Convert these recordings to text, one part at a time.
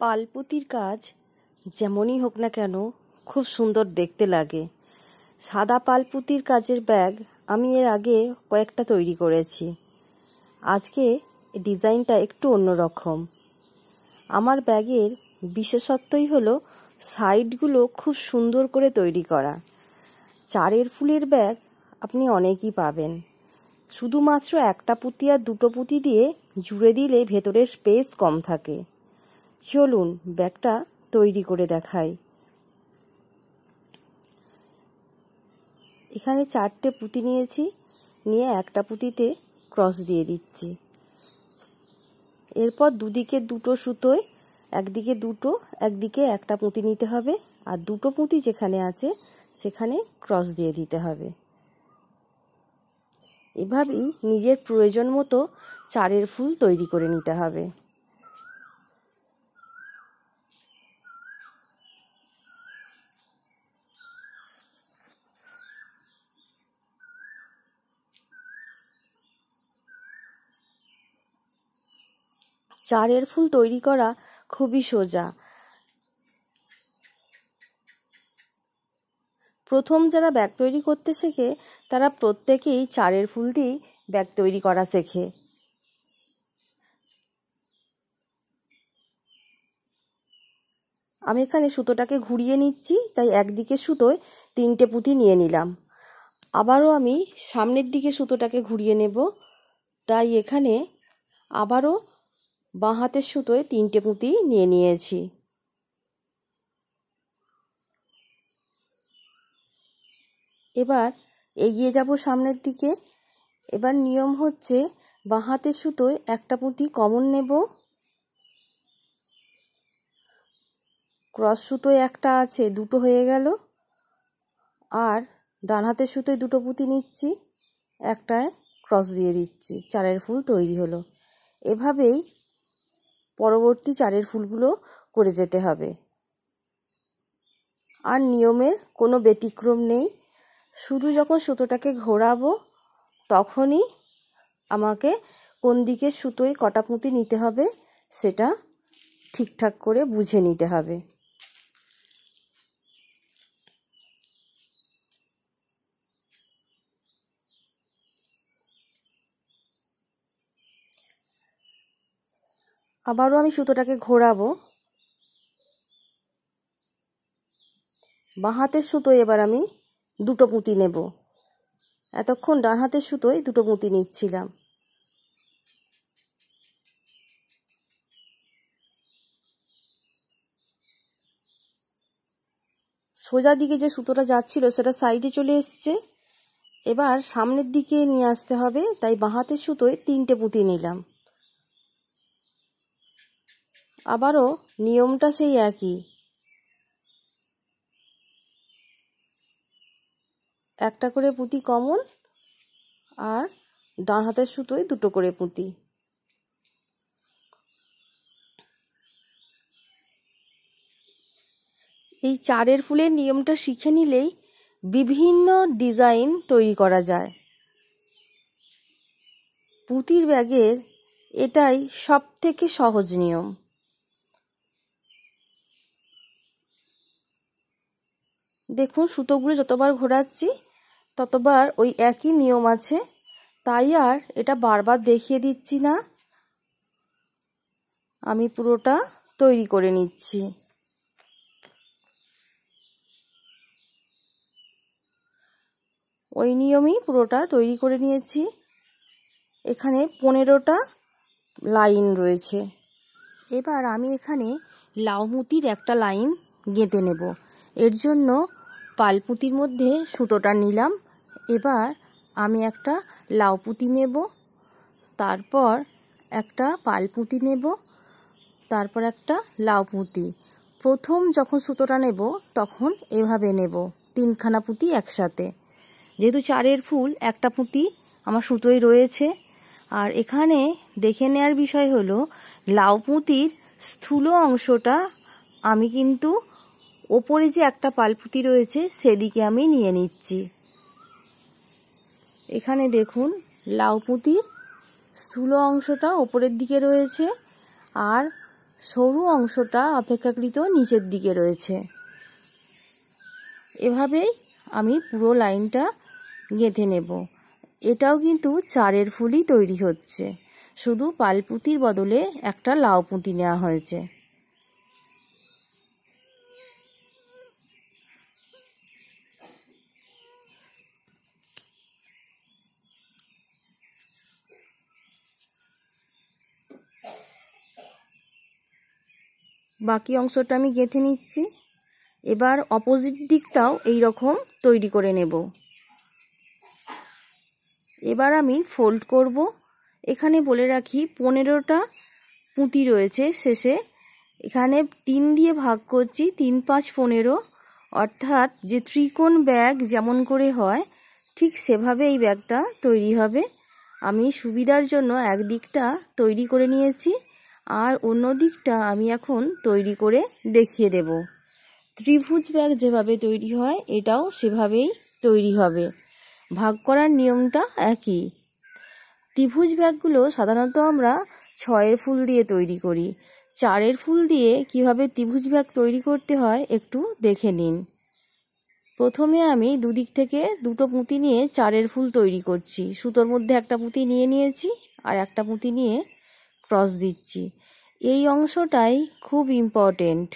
পালপুতির কাজ যেমনই হোক না কেন খুব সুন্দর দেখতে লাগে। সাদা পালপুতির কাজের ব্যাগ আমি এর আগে কয়েকটা তৈরি করেছি। আজকে ডিজাইনটা একটু অন্যরকম। আমার ব্যাগের বিশেষত্বই হলো সাইডগুলো খুব সুন্দর করে তৈরি করা। চারের ফুলের ব্যাগ আপনি অনেকই পাবেন, শুধুমাত্র একটা পুঁতি আর দুটো পুঁতি দিয়ে জুড়ে দিলে ভেতরের স্পেস কম থাকে। চলুন ব্যাগটা তৈরি করে দেখাই। এখানে চারটে পুঁতি নিয়েছি, নিয়ে একটা পুঁতিতে ক্রস দিয়ে দিচ্ছি। এরপর দুদিকে দুটো সুতোয় একদিকে দুটো একদিকে একটা পুঁতি নিতে হবে, আর দুটো পুঁতি যেখানে আছে সেখানে ক্রস দিয়ে দিতে হবে। এভাবেই নিজের প্রয়োজন মতো চারের ফুল তৈরি করে নিতে হবে। চারের ফুল তৈরি করা খুবই সোজা। প্রথম যারা ব্যাগ তৈরি করতে শেখে তারা প্রত্যেকেই চারের ফুল দিয়েই ব্যাগ তৈরি করা শেখে। আমি এখানে সুতোটাকে ঘুরিয়ে নিচ্ছি, তাই একদিকে সুতোয় তিনটে পুঁতি নিয়ে নিলাম। আবারও আমি সামনের দিকে সুতোটাকে ঘুরিয়ে নেব, তাই এখানে আবারও বাঁ হাতের সুতোয় তিনটে পুঁতি নিয়ে নিয়েছি। এবার এগিয়ে যাব সামনের দিকে। এবার নিয়ম হচ্ছে বাঁ হাতের সুতোয় একটা পুঁতি কমন নেব, ক্রস সুতোয় একটা আছে দুটো হয়ে গেল, আর ডান হাতের সুতোয় দুটো পুঁতি নিচ্ছি, একটায় ক্রস দিয়ে দিচ্ছি, চারের ফুল তৈরি হলো। এভাবেই পরবর্তী চারের ফুলগুলো করে যেতে হবে। আর নিয়মের কোনো ব্যতিক্রম নেই, শুধু যখন সুতোটাকে ঘোরাবো তখনই আমাকে কোন দিকের সুতোয় কটা পুঁতি নিতে হবে সেটা ঠিকঠাক করে বুঝে নিতে হবে। আবারও আমি সুতোটাকে ঘোরাবো। বাঁ হাতের সুতোয় এবার আমি দুটো পুঁতি নেব। এতক্ষণ ডান হাতের সুতোয় দুটো পুঁতি নিচ্ছিলাম। সোজা দিকে যে সুতোটা যাচ্ছিল সেটা সাইডে চলে এসছে, এবার সামনের দিকে নিয়ে আসতে হবে, তাই বাঁ হাতের সুতোয় তিনটে পুঁতি নিলাম। আবারও নিয়মটা সেই একই, একটা করে পুঁতি কমন আর ডান হাতের সুতোয় দুটো করে পুঁতি। এই চারের ফুলের নিয়মটা শিখে নিলেই বিভিন্ন ডিজাইন তৈরি করা যায়। পুঁতির ব্যাগের এটাই সবথেকে সহজ নিয়ম। দেখুন সুতোগুলো যতবার ঘোরাচ্ছি ততবার ওই একই নিয়ম আছে, তাই আর এটা বারবার দেখিয়ে দিচ্ছি না, আমি পুরোটা তৈরি করে নিচ্ছি। ওই নিয়মেই পুরোটা তৈরি করে নিয়েছি। এখানে 15টা লাইন রয়েছে। এবার আমি এখানে লাউ পুঁতির একটা লাইন গেঁথে নেব। এর জন্য পালপুঁতির মধ্যে সুতোটা নিলাম। এবার আমি একটা লাউ পুঁতি নেব, তারপর একটা পালপুঁতি নেব, তারপর একটা লাউ পুঁতি। প্রথম যখন সুতোটা নেব তখন এভাবে নেব, তিনখানা পুঁতি একসাথে। যেহেতু চারের ফুল একটা পুঁতি আমার সুতোয় রয়েছে। আর এখানে দেখে নেওয়ার বিষয় হলো লাউ পুঁতির স্থূল অংশটা আমি কিন্তু ওপরে যে একটা পালপুঁতি রয়েছে সেদিকে আমি নিয়ে নিচ্ছি। এখানে দেখুন লাউ পুঁতির স্থূল অংশটা ওপরের দিকে রয়েছে, আর সরু অংশটা অপেক্ষাকৃত নিচের দিকে রয়েছে। এভাবেই আমি পুরো লাইনটা গেঁথে নেব। এটাও কিন্তু চারের ফুলই তৈরি হচ্ছে, শুধু পালপুঁতির বদলে একটা লাউ পুঁতি নেওয়া হয়েছে। বাকি অংশটা আমি গেঁথে নিচ্ছি। এবার অপোজিট দিকটাও এই রকম তৈরি করে নেব। এবার আমি ফোল্ড করব। এখানে বলে রাখি 15টা পুঁতি রয়েছে শেষে। এখানে 3 দিয়ে ভাগ করছি, 3 5 15, অর্থাৎ যে ত্রিকোণ ব্যাগ যেমন করে হয় ঠিক সেভাবে এই ব্যাগটা তৈরি হবে। আমি সুবিধার জন্য এক দিকটা তৈরি করে নিয়েছি, আর অন্য দিকটা আমি এখন তৈরি করে দেখিয়ে দেব। ত্রিভুজ ব্যাগ যেভাবে তৈরি হয় এটাও সেভাবেই তৈরি হবে। ভাগ করার নিয়মটা একই। ত্রিভুজ ব্যাগগুলো সাধারণত আমরা 6 ফুল দিয়ে তৈরি করি। 4 ফুল দিয়ে কিভাবে ত্রিভুজ ব্যাগ তৈরি করতে হয় একটু দেখে নিন। প্রথমে আমি দুদিক থেকে দুটো পুঁতি নিয়ে 4 ফুল তৈরি করছি। সুতোর মধ্যে একটা পুঁতি নিয়ে নিয়েছি আর একটা পুঁতি নিয়ে ক্রস দিচ্ছি। এই অংশটাই খুব ইম্পর্টেন্ট।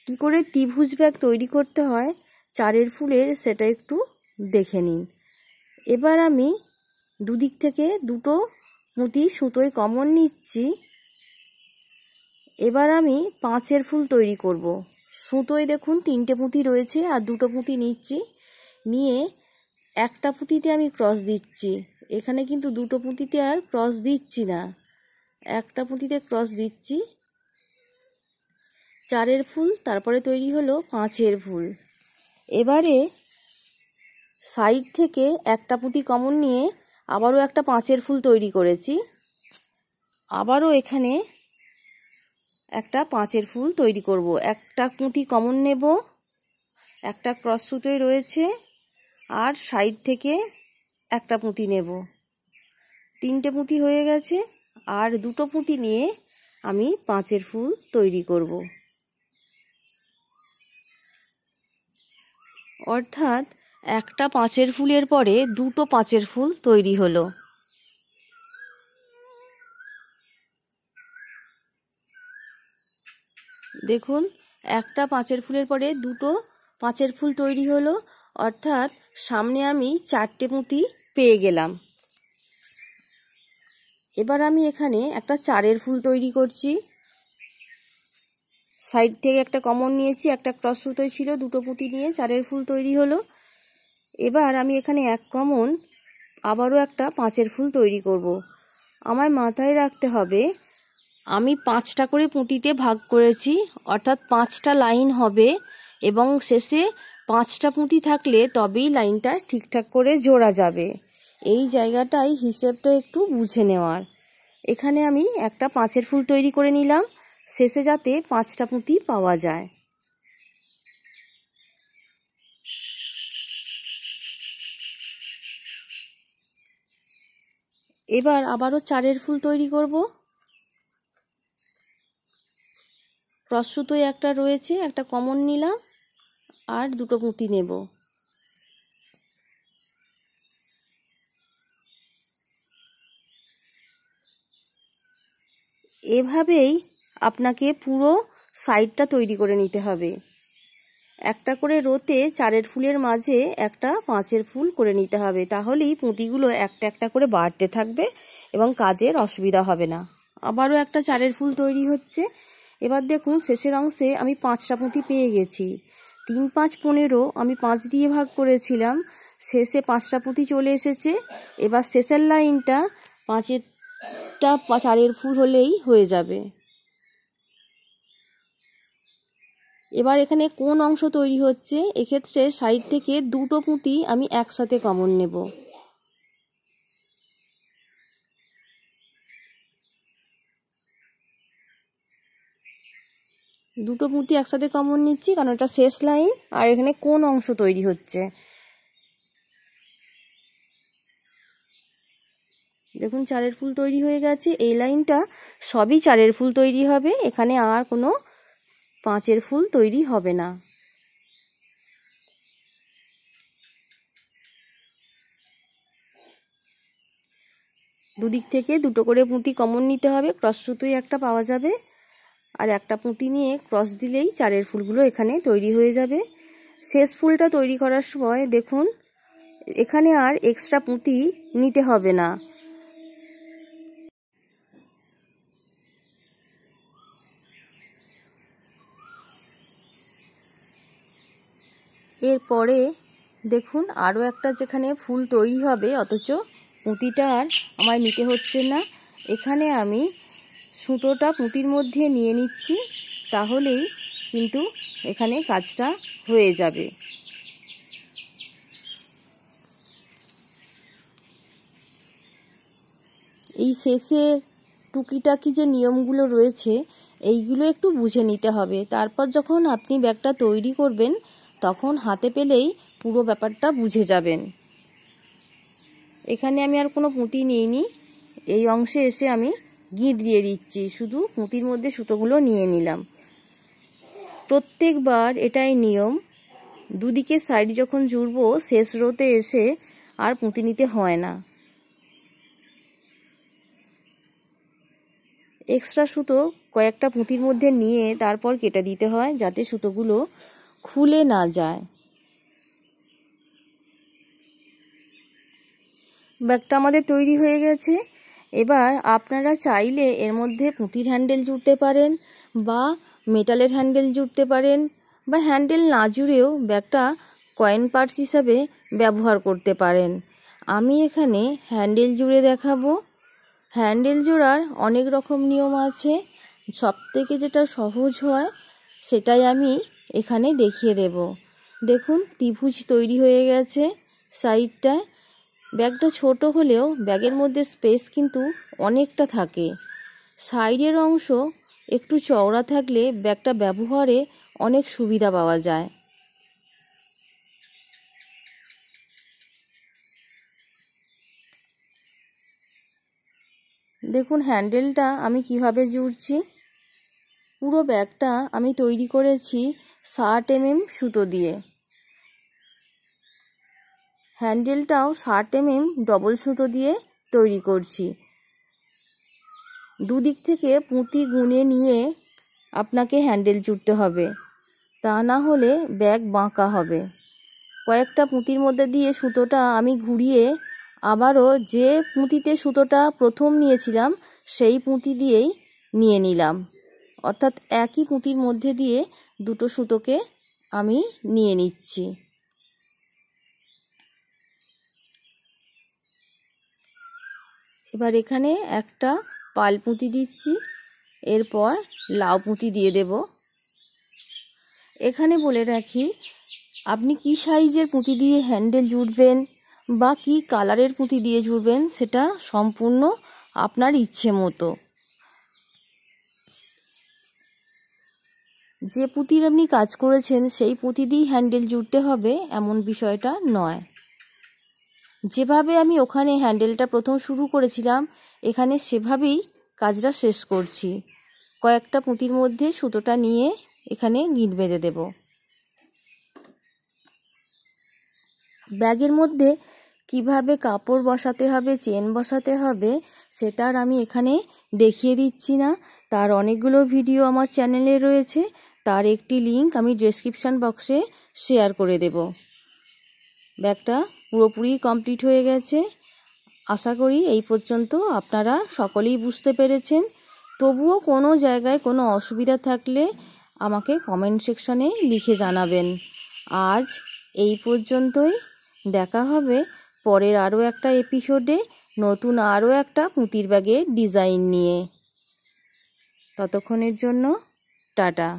কী করে ত্রিভুজ ব্যাগ তৈরি করতে হয় 4 ফুলের সেটা একটু দেখে নিন। এবার আমি দুদিক থেকে দুটো পুঁতি সুতোয় কমন নিচ্ছি। এবার আমি 5 ফুল তৈরি করব। সুতোয় দেখুন 3টে পুঁতি রয়েছে আর দুটো পুঁতি নিচ্ছি, নিয়ে একটা পুঁতিতে আমি ক্রস দিচ্ছি। এখানে কিন্তু দুটো পুঁতিতে আর ক্রস দিচ্ছি না, একটা পুঁতিতে ক্রস দিচ্ছি। 4 ফুল, তারপরে তৈরি হলো 5 ফুল। এবারে সাইড থেকে একটা পুঁতি কমন নিয়ে আবারও একটা 5 ফুল তৈরি করেছি। আবারও এখানে একটা 5 ফুল তৈরি করব। একটা পুঁতি কমন নেব, একটা ক্রস সুতোয় রয়েছে, আর সাইড থেকে একটা পুঁতি নেব। 3টে পুঁতি হয়ে গেছে, আর দুটো পুঁতি নিয়ে আমি 5 ফুল তৈরি করব। অর্থাৎ একটা 5 ফুলের পরে দুটো 5 ফুল তৈরি হলো। দেখুন, একটা 5 ফুলের পরে দুটো 5 ফুল তৈরি হলো, অর্থাৎ সামনে আমি 4টে পুঁতি পেয়ে গেলাম। এবার আমি এখানে একটা 4 ফুল তৈরি করছি। সাইড থেকে একটা কমন নিয়েছি, একটা ক্রস সুতোয় ছিল, দুটো পুঁতি নিয়ে 4 ফুল তৈরি হলো। এবার আমি এখানে এক কমন আবারও একটা 5 ফুল তৈরি করব। আমার মাথায় রাখতে হবে আমি 5টা করে পুঁতিতে ভাগ করেছি, অর্থাৎ 5টা লাইন হবে, এবং শেষে 5টা পুঁতি থাকলে তবেই লাইনটা ঠিকঠাক করে জোড়া যাবে। এই জায়গাটাই হিসেবটা একটু বুঝে নেওয়ার। এখানে আমি একটা 5 ফুল তৈরি করে নিলাম, শেষে যাতে 5টা পুঁতি পাওয়া যায়। এবার আবারও 4 ফুল তৈরি করব। ক্রস সুতোয় একটা রয়েছে, একটা কমন নিলাম আর দুটো পুঁতি নেব। এভাবেই আপনাকে পুরো সাইডটা তৈরি করে নিতে হবে। একটা করে রোতে 4 ফুলের মাঝে একটা 5 ফুল করে নিতে হবে, তাহলেই পুঁতিগুলো একটা একটা করে বাড়তে থাকবে এবং কাজের অসুবিধা হবে না। আবারও একটা 4 ফুল তৈরি হচ্ছে। এবার দেখুন, শেষের অংশে আমি 5টা পুঁতি পেয়ে গেছি। 3 5 15 আমি 5 দিয়ে ভাগ করেছিলাম, শেষে 5টা পুঁতি চলে এসেছে। এবার শেষের লাইনটা 5টা 4 ফুল হলেই হয়ে যাবে। এবার এখানে কোন অংশ তৈরি হচ্ছে, এক্ষেত্রে সাইড থেকে দুটো পুঁতি আমি একসাথে কমন নেব। দুটো পুঁতি একসাথে কমন নিচ্ছি কারণ এটা শেষ লাইন, আর এখানে কোন অংশ তৈরি হচ্ছে। দেখুন চারের ফুল তৈরি হয়ে গেছে। এই লাইনটা সবই চারের ফুল তৈরি হবে, এখানে আর কোনো পাঁচের ফুল তৈরি হবে না। দুদিক থেকে দুটো করে পুঁতি কমন নিতে হবে, ক্রস সুতোই একটা পাওয়া যাবে, আর একটা পুঁতি নিয়ে ক্রস দিলেই চারের ফুলগুলো এখানে তৈরি হয়ে যাবে। শেষ ফুলটা তৈরি করার সময় দেখুন এখানে আর এক্সট্রা পুঁতি নিতে হবে না। এরপরে দেখুন আরও একটা যেখানে ফুল তৈরি হবে, অথচ পুঁতিটা আর আমার নিতে হচ্ছে না। এখানে আমি সুতোটা পুঁতির মধ্যে নিয়ে নিচ্ছি, তাহলেই কিন্তু এখানে কাজটা হয়ে যাবে। এই শেষে টুকিটাকি যে নিয়মগুলো রয়েছে এইগুলো একটু বুঝে নিতে হবে, তারপর যখন আপনি ব্যাগটা তৈরি করবেন তখন হাতে পেলেই পুরো ব্যাপারটা বুঝে যাবেন। এখানে আমি আর কোনো পুঁতি নিইনি, এই অংশে এসে আমি গিঁট দিয়ে দিচ্ছি, শুধু পুঁতির মধ্যে সুতোগুলো নিয়ে নিলাম। প্রত্যেকবার এটাই নিয়ম, দুদিকে সাইড যখন জুড়বো শেষ রোতে এসে আর পুঁতি নিতে হয় না। এক্সট্রা সুতো কয়েকটা পুঁতির মধ্যে নিয়ে তারপর কেটে দিতে হয়, যাতে সুতোগুলো খুলে না যায়। ব্যাগটা আমাদের তৈরি হয়ে গেছে। এবার আপনারা চাইলে এর মধ্যে পুঁতির হ্যান্ডেল জুড়তে পারেন বা মেটালের হ্যান্ডেল জুড়তে পারেন, বা হ্যান্ডেল না জুড়েও ব্যাগটা কয়েন পার্স হিসাবে ব্যবহার করতে পারেন। আমি এখানে হ্যান্ডেল জুড়ে দেখাবো। হ্যান্ডেল জোড়ার অনেক রকম নিয়ম আছে, সবথেকে যেটা সহজ হয় সেটাই আমি এখানে দেখিয়ে দেব। দেখুন ত্রিভুজ তৈরি হয়ে গেছে সাইডটায়। ব্যাগটা ছোট হলেও ব্যাগের মধ্যে স্পেস কিন্তু অনেকটা থাকে। সাইডের অংশ একটু চওড়া থাকলে ব্যাগটা ব্যবহারে অনেক সুবিধা পাওয়া যায়। দেখুন হ্যান্ডেলটা আমি কিভাবে জুড়ছি। পুরো ব্যাগটা আমি তৈরি করেছি 60 mm সুতো দিয়ে। হ্যান্ডেলটাও 60 mm ডবল সুতো দিয়ে তৈরি করছি। দুদিক থেকে পুঁতি গুনে নিয়ে আপনাকে হ্যান্ডেল জুড়তে হবে, তা না হলে ব্যাগ বাঁকা হবে। কয়েকটা পুঁতির মধ্যে দিয়ে সুতোটা আমি ঘুরিয়ে আবারও যে পুঁতিতে সুতোটা প্রথম নিয়েছিলাম সেই পুঁতি দিয়েই নিয়ে নিলাম, অর্থাৎ একই পুঁতির মধ্যে দিয়ে দুটো সুতোকে আমি নিয়ে নিচ্ছি। এবার এখানে একটা পাল পুঁতি দিচ্ছি, এরপর লাউ পুঁতি দিয়ে দেব। এখানে বলে রাখি, আপনি কি সাইজের পুঁতি দিয়ে হ্যান্ডেল জুড়বেন বা কি কালারের পুঁতি দিয়ে জুড়বেন সেটা সম্পূর্ণ আপনার ইচ্ছে মতো। যে পুঁতির আপনি কাজ করেছেন সেই পুঁতি দিয়েই হ্যান্ডেল জুড়তে হবে এমন বিষয়টা নয়। যেভাবে আমি ওখানে হ্যান্ডেলটা প্রথম শুরু করেছিলাম এখানে সেভাবেই কাজটা শেষ করছি। কয়েকটা পুঁতির মধ্যে সুতোটা নিয়ে এখানে গিঁট বেঁধে দেব। ব্যাগের মধ্যে কিভাবে কাপড় বসাতে হবে, চেন বসাতে হবে সেটা আর আমি এখানে দেখিয়ে দিচ্ছি না, তার অনেকগুলো ভিডিও আমার চ্যানেলে রয়েছে, তার একটি লিংক আমি ডেসক্রিপশন বক্সে শেয়ার করে দেব। ব্যাগটা পুরোপুরি কমপ্লিট হয়ে গেছে। আশা করি এই পর্যন্ত আপনারা সকলেই বুঝতে পেরেছেন। তবুও কোনো জায়গায় কোনো অসুবিধা থাকলে আমাকে কমেন্ট সেকশনে লিখে জানাবেন। আজ এই পর্যন্তই, দেখা হবে পরের আরও একটা এপিসোডে নতুন আরও একটা পুঁতির ব্যাগের ডিজাইন নিয়ে। ততক্ষণের জন্য টাটা।